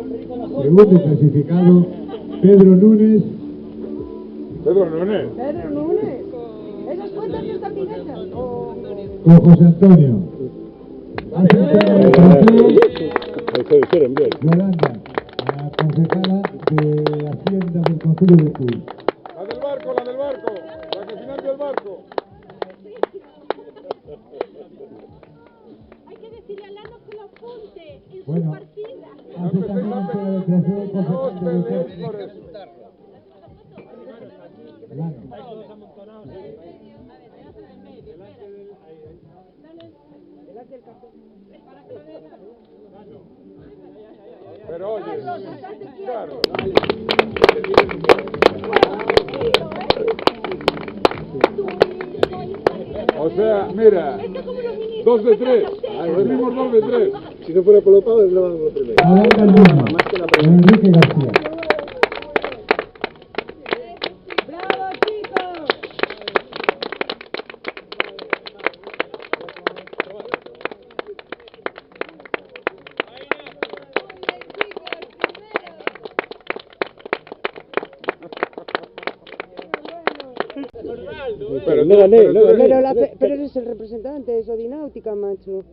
Segundo clasificado, Pedro Núñez. Pedro Núñez. Pedro Núñez. ¿Esas cuentas no están bien hechas? Con José Antonio. Yolanda, la concejala de Hacienda del Concejo de Cuy. La del barco, la que financia el barco. Hay que decirle a Lano que lo apunte en Bueno, su partida. hace también entrega del trofeo No concejal os de peleéis Vicente. por eso. Lano. Pero oye, claro. O sea, mira, 2 de 3. Salimos 2 de 3. Si no fuera por los padres, no vamos primero. Yolanda Núñez. Enrique García. ¡Bravo, chicos! Pero no gané, Pero eres el representante de Sodináutica, macho.